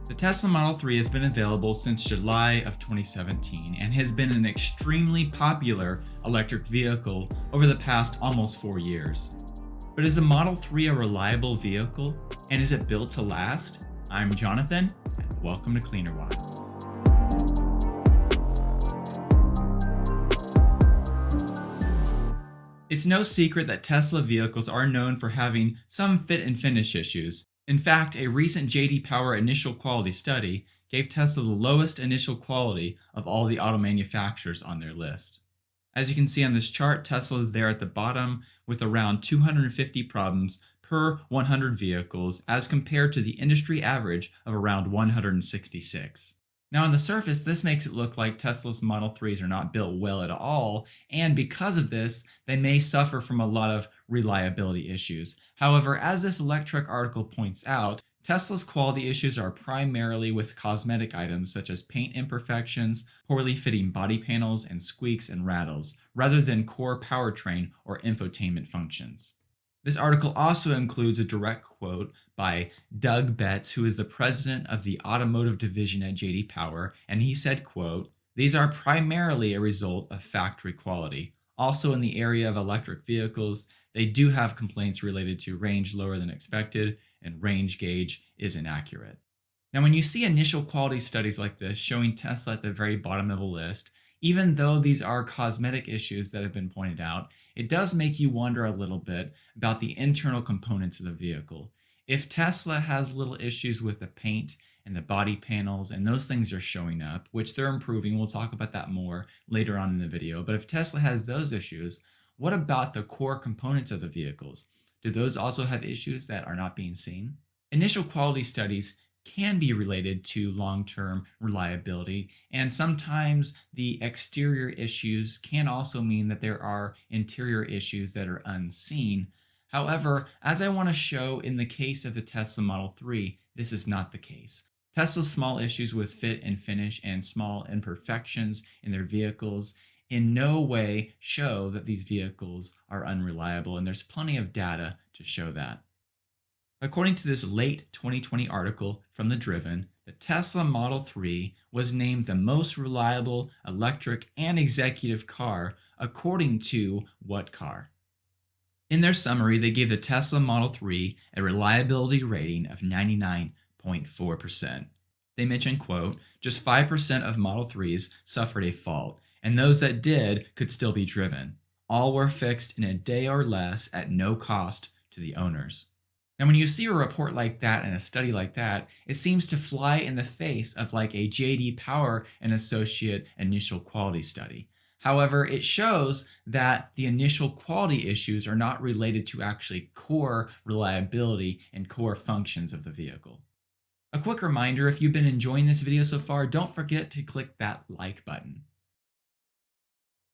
The Tesla Model 3 has been available since July of 2017 and has been an extremely popular electric vehicle over the past almost 4 years. But is the Model 3 a reliable vehicle, and is it built to last? I'm Jonathan, and welcome to Cleanerwatt. It's no secret that Tesla vehicles are known for having some fit and finish issues. In fact, a recent J.D. Power initial quality study gave Tesla the lowest initial quality of all the auto manufacturers on their list. As you can see on this chart, Tesla is there at the bottom with around 250 problems per 100 vehicles as compared to the industry average of around 166. Now on the surface, this makes it look like Tesla's Model 3s are not built well at all, and because of this, they may suffer from a lot of reliability issues. However, as this Electrek article points out, Tesla's quality issues are primarily with cosmetic items such as paint imperfections, poorly fitting body panels, and squeaks and rattles, rather than core powertrain or infotainment functions. This article also includes a direct quote by Doug Betts, who is the president of the automotive division at J.D. Power, and he said, quote, "These are primarily a result of factory quality. Also in the area of electric vehicles, they do have complaints related to range lower than expected, and range gauge is inaccurate." Now, when you see initial quality studies like this showing Tesla at the very bottom of a list, even though these are cosmetic issues that have been pointed out, it does make you wonder a little bit about the internal components of the vehicle. If Tesla has little issues with the paint and the body panels and those things are showing up, which they're improving, we'll talk about that more later on in the video, but if Tesla has those issues, what about the core components of the vehicles? Do those also have issues that are not being seen? Initial quality studies can be related to long-term reliability, and sometimes the exterior issues can also mean that there are interior issues that are unseen. However, as I want to show in the case of the Tesla Model 3, this is not the case. Tesla's small issues with fit and finish and small imperfections in their vehicles in no way show that these vehicles are unreliable, and there's plenty of data to show that. According to this late 2020 article from The Driven, the Tesla Model 3 was named the most reliable electric and executive car according to What Car? In their summary, they gave the Tesla Model 3 a reliability rating of 99.4%. They mentioned, quote, "Just 5% of Model 3s suffered a fault, and those that did could still be driven. All were fixed in a day or less at no cost to the owners." Now, when you see a report like that and a study like that, it seems to fly in the face of like a J.D. Power and Associate initial quality study. However, it shows that the initial quality issues are not related to actually core reliability and core functions of the vehicle. A quick reminder, if you've been enjoying this video so far, don't forget to click that like button.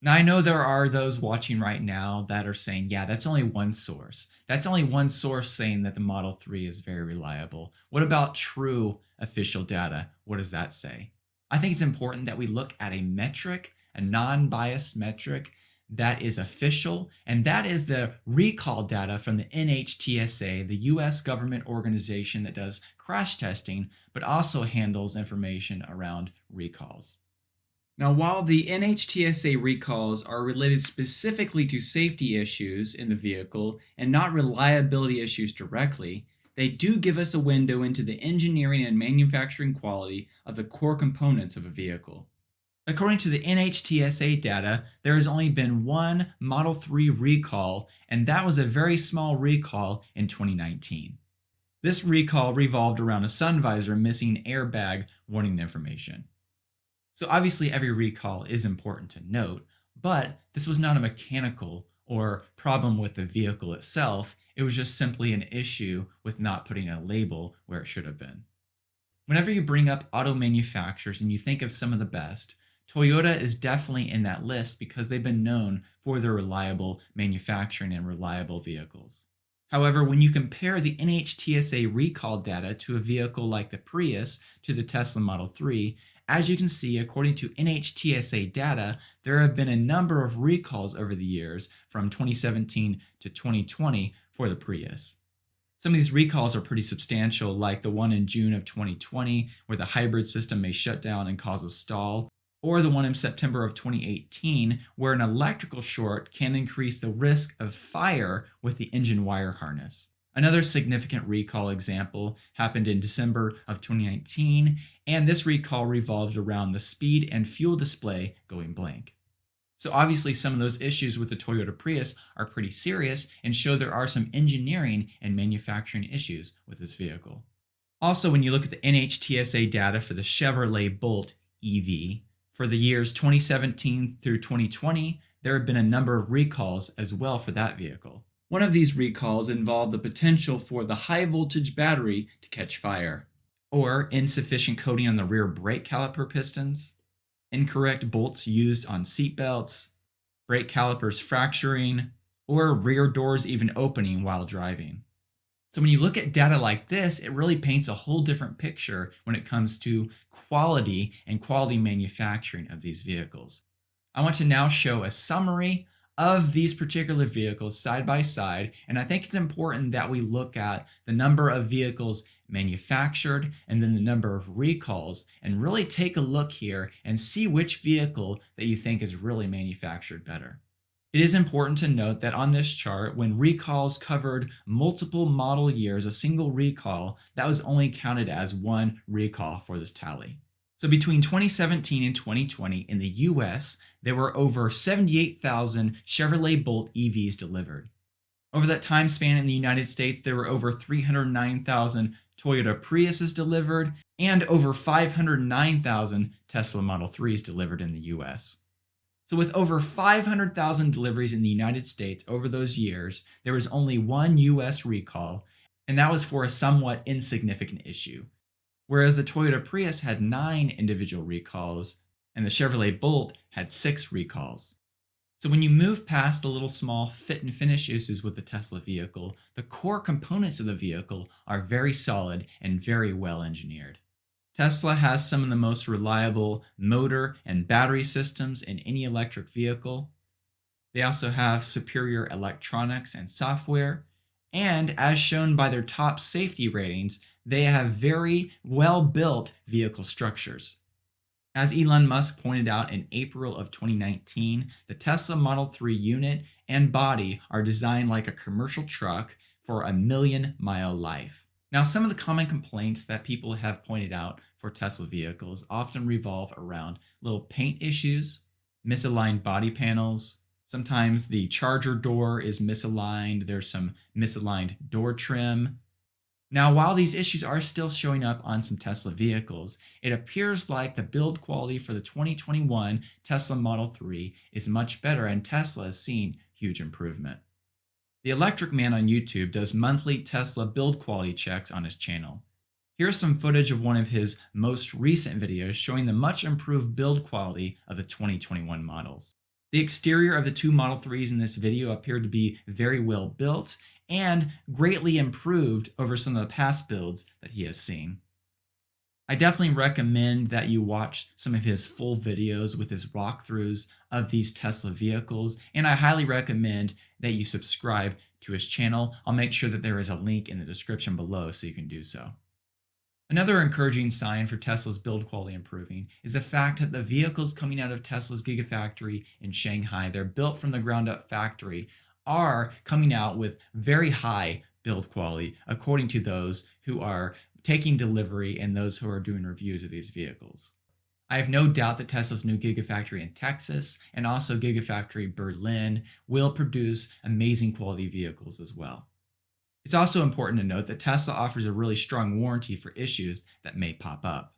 Now, I know there are those watching right now that are saying, yeah, that's only one source. That's only one source saying that the Model 3 is very reliable. What about true official data? What does that say? I think it's important that we look at a metric, a non-biased metric that is official, and that is the recall data from the NHTSA, the US government organization that does crash testing, but also handles information around recalls. Now, while the NHTSA recalls are related specifically to safety issues in the vehicle and not reliability issues directly, they do give us a window into the engineering and manufacturing quality of the core components of a vehicle. According to the NHTSA data, there has only been one Model 3 recall, and that was a very small recall in 2019. This recall revolved around a sun visor missing airbag warning information. So obviously every recall is important to note, but this was not a mechanical or problem with the vehicle itself. It was just simply an issue with not putting a label where it should have been. Whenever you bring up auto manufacturers and you think of some of the best, Toyota is definitely in that list because they've been known for their reliable manufacturing and reliable vehicles. However, when you compare the NHTSA recall data to a vehicle like the Prius to the Tesla Model 3, as you can see, according to NHTSA data, there have been a number of recalls over the years from 2017 to 2020 for the Prius. Some of these recalls are pretty substantial, like the one in June of 2020, where the hybrid system may shut down and cause a stall, or the one in September of 2018, where an electrical short can increase the risk of fire with the engine wire harness. Another significant recall example happened in December of 2019, and this recall revolved around the speed and fuel display going blank. So obviously some of those issues with the Toyota Prius are pretty serious and show there are some engineering and manufacturing issues with this vehicle. Also, when you look at the NHTSA data for the Chevrolet Bolt EV, for the years 2017 through 2020, there have been a number of recalls as well for that vehicle. One of these recalls involved the potential for the high voltage battery to catch fire, or insufficient coating on the rear brake caliper pistons, incorrect bolts used on seatbelts, brake calipers fracturing, or rear doors even opening while driving. So when you look at data like this, it really paints a whole different picture when it comes to quality and quality manufacturing of these vehicles. I want to now show a summary of these particular vehicles side by side, and I think it's important that we look at the number of vehicles manufactured and then the number of recalls and really take a look here and see which vehicle that you think is really manufactured better. It is important to note that on this chart, when recalls covered multiple model years, a single recall, that was only counted as one recall for this tally. So between 2017 and 2020 in the US, there were over 78,000 Chevrolet Bolt EVs delivered. Over that time span in the United States, there were over 309,000 Toyota Priuses delivered and over 509,000 Tesla Model 3s delivered in the US. So with over 500,000 deliveries in the United States over those years, there was only one US recall, and that was for a somewhat insignificant issue. Whereas the Toyota Prius had 9 individual recalls, and the Chevrolet Bolt had 6 recalls. So when you move past the little small fit and finish issues with the Tesla vehicle, the core components of the vehicle are very solid and very well engineered. Tesla has some of the most reliable motor and battery systems in any electric vehicle. They also have superior electronics and software, and as shown by their top safety ratings, they have very well-built vehicle structures. As Elon Musk pointed out in April of 2019, the Tesla Model 3 unit and body are designed like a commercial truck for a million-mile life. Now, some of the common complaints that people have pointed out for Tesla vehicles often revolve around little paint issues, misaligned body panels. Sometimes the charger door is misaligned. There's some misaligned door trim. Now, while these issues are still showing up on some Tesla vehicles, it appears like the build quality for the 2021 Tesla Model 3 is much better, and Tesla has seen huge improvement. The Electric Man on YouTube does monthly Tesla build quality checks on his channel. Here's some footage of one of his most recent videos showing the much improved build quality of the 2021 models. The exterior of the two Model 3s in this video appeared to be very well built and greatly improved over some of the past builds that he has seen. I definitely recommend that you watch some of his full videos with his walkthroughs of these Tesla vehicles, and I highly recommend that you subscribe to his channel. I'll make sure that there is a link in the description below so you can do so. Another encouraging sign for Tesla's build quality improving is the fact that the vehicles coming out of Tesla's Gigafactory in Shanghai, they're built from the ground up factory, are coming out with very high build quality according to those who are taking delivery and those who are doing reviews of these vehicles. I have no doubt that Tesla's new Gigafactory in Texas and also Gigafactory Berlin will produce amazing quality vehicles as well. It's also important to note that Tesla offers a really strong warranty for issues that may pop up.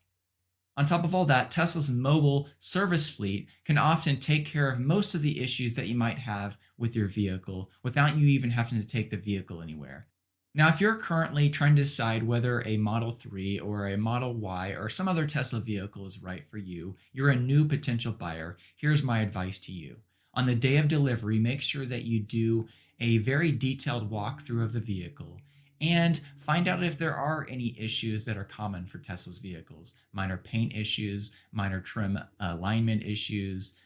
On top of all that, Tesla's mobile service fleet can often take care of most of the issues that you might have with your vehicle without you even having to take the vehicle anywhere. Now, if you're currently trying to decide whether a Model 3 or a Model Y or some other Tesla vehicle is right for you, you're a new potential buyer, here's my advice to you. On the day of delivery, make sure that you do a very detailed walkthrough of the vehicle and find out if there are any issues that are common for Tesla's vehicles. Minor paint issues, minor trim alignment issues,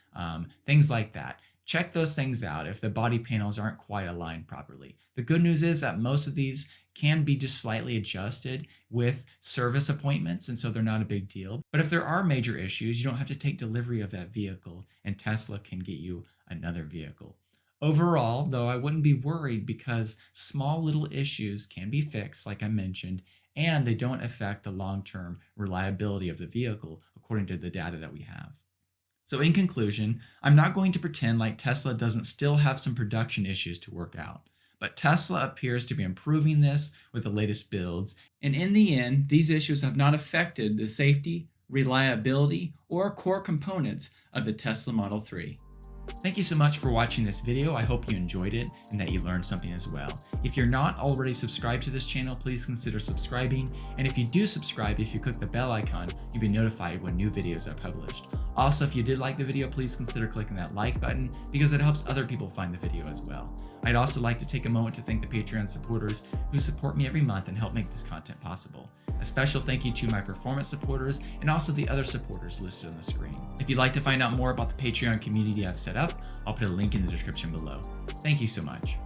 things like that. Check those things out if the body panels aren't quite aligned properly. The good news is that most of these can be just slightly adjusted with service appointments, and so they're not a big deal. But if there are major issues, you don't have to take delivery of that vehicle, and Tesla can get you another vehicle. Overall, though, I wouldn't be worried because small little issues can be fixed, like I mentioned, and they don't affect the long-term reliability of the vehicle according to the data that we have. So in conclusion, I'm not going to pretend like Tesla doesn't still have some production issues to work out, but Tesla appears to be improving this with the latest builds, and in the end, these issues have not affected the safety, reliability, or core components of the Tesla Model 3. Thank you so much for watching this video. I hope you enjoyed it and that you learned something as well. If you're not already subscribed to this channel, please consider subscribing. And if you do subscribe, if you click the bell icon, you'll be notified when new videos are published. Also, if you did like the video, please consider clicking that like button because it helps other people find the video as well. I'd also like to take a moment to thank the Patreon supporters who support me every month and help make this content possible. A special thank you to my performance supporters and also the other supporters listed on the screen. If you'd like to find out more about the Patreon community I've set up, I'll put a link in the description below. Thank you so much.